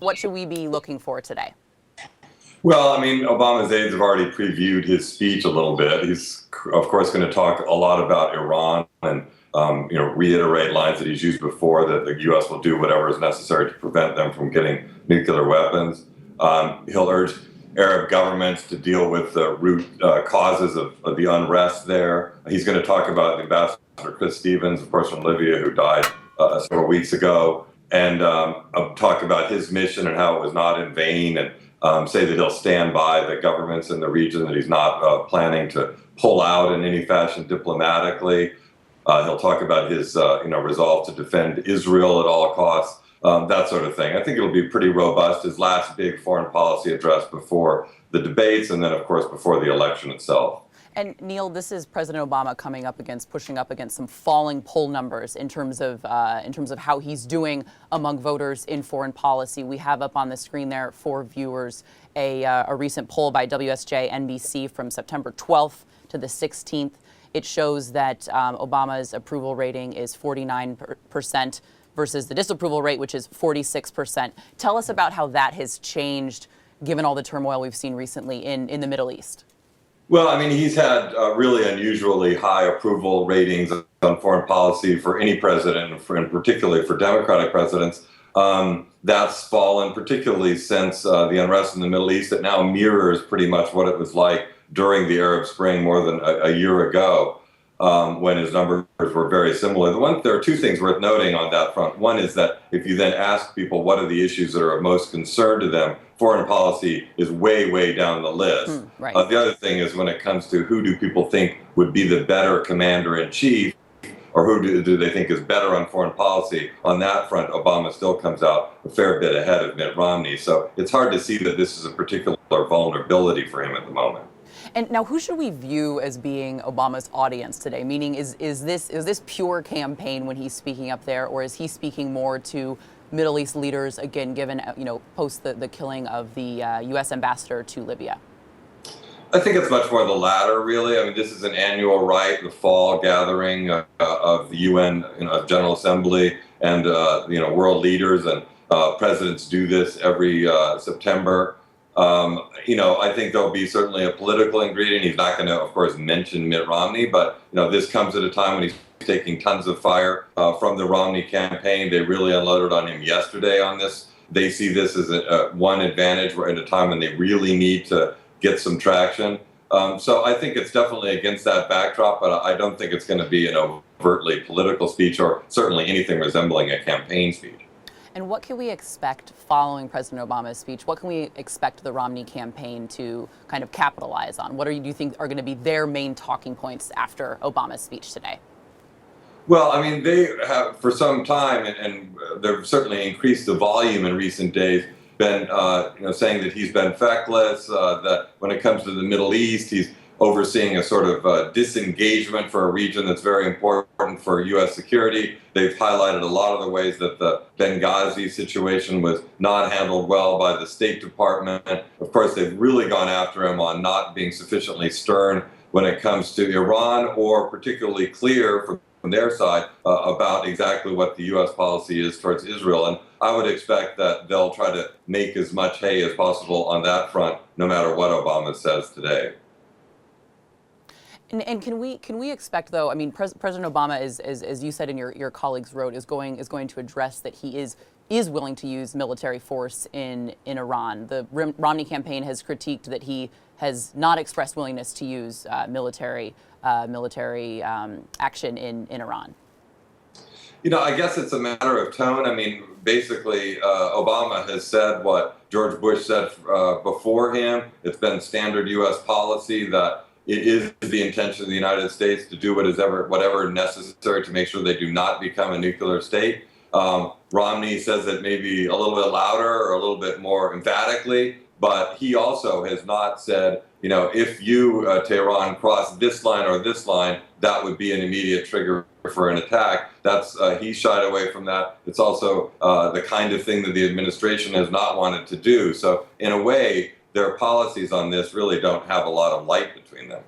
What should we be looking for today? Well, I mean, Obama's aides have already previewed his speech a little bit. He's, of course, going to talk a lot about Iran and, reiterate lines that he's used before, that the U.S. will do whatever is necessary to prevent them from getting nuclear weapons. He'll urge Arab governments to deal with the root causes of the unrest there. He's going to talk about the ambassador, Chris Stevens, of course, from Libya, who died several weeks ago, and talk about his mission and how it was not in vain, and say that he'll stand by the governments in the region, that he's not planning to pull out in any fashion diplomatically. He'll talk about his resolve to defend Israel at all costs, that sort of thing. I think it'll be pretty robust, his last big foreign policy address before the debates, and then, of course, before the election itself. And Neil, this is President Obama pushing up against some falling poll numbers in terms of how he's doing among voters in foreign policy. We have up on the screen there for viewers a recent poll by WSJ NBC from September 12th to the 16th. It shows that Obama's approval rating is 49% versus the disapproval rate, which is 46%. Tell us about how that has changed given all the turmoil we've seen recently in the Middle East. Well, I mean, he's had really unusually high approval ratings on foreign policy for any president, and particularly for Democratic presidents. That's fallen, particularly since the unrest in the Middle East. It now mirrors pretty much what it was like during the Arab Spring more than a year ago, when his numbers were very similar. There are two things worth noting on that front. One is that if you then ask people what are the issues that are of most concern to them, foreign policy is way, way down the list. Right. The other thing is when it comes to who do people think would be the better commander-in-chief, or who do they think is better on foreign policy, on that front, Obama still comes out a fair bit ahead of Mitt Romney. So it's hard to see that this is a particular vulnerability for him at the moment. And now, who should we view as being Obama's audience today? Meaning, is this pure campaign when he's speaking up there, or is he speaking more to Middle East leaders, again, given, post the killing of the U.S. ambassador to Libya? I think it's much more the latter, really. I mean, this is an annual rite, the fall gathering of the UN General Assembly and, world leaders, and presidents do this every September. I think there'll be certainly a political ingredient. He's not going to, of course, mention Mitt Romney, but, this comes at a time when he's taking tons of fire from the Romney campaign. They really unloaded on him yesterday on this. They see this as one advantage. We're at a time when they really need to get some traction. So I think it's definitely against that backdrop, but I don't think it's going to be an overtly political speech, or certainly anything resembling a campaign speech. And what can we expect following President Obama's speech? What can we expect the Romney campaign to kind of capitalize on? What do you think are going to be their main talking points after Obama's speech today? Well, I mean, they have for some time, and they've certainly increased the volume in recent days, been saying that he's been feckless, that when it comes to the Middle East, he's overseeing a sort of disengagement for a region that's very important for U.S. security. They've highlighted a lot of the ways that the Benghazi situation was not handled well by the State Department. Of course, they've really gone after him on not being sufficiently stern when it comes to Iran, or particularly clear from their side about exactly what the U.S. policy is towards Israel. And I would expect that they'll try to make as much hay as possible on that front, no matter what Obama says today. And can we expect, though? I mean, President Obama is, as you said in your colleagues wrote, is going to address that he is willing to use military force in Iran. The Romney campaign has critiqued that he has not expressed willingness to use military action in Iran. I guess it's a matter of tone. I mean, basically, Obama has said what George Bush said before him. It's been standard U.S. policy that it is the intention of the United States to do whatever necessary to make sure they do not become a nuclear state. Romney says it maybe a little bit louder or a little bit more emphatically, but he also has not said, if you, Tehran, cross this line or this line, that would be an immediate trigger for an attack. He shied away from that. It's also the kind of thing that the administration has not wanted to do. So in a way, their policies on this really don't have a lot of light between them.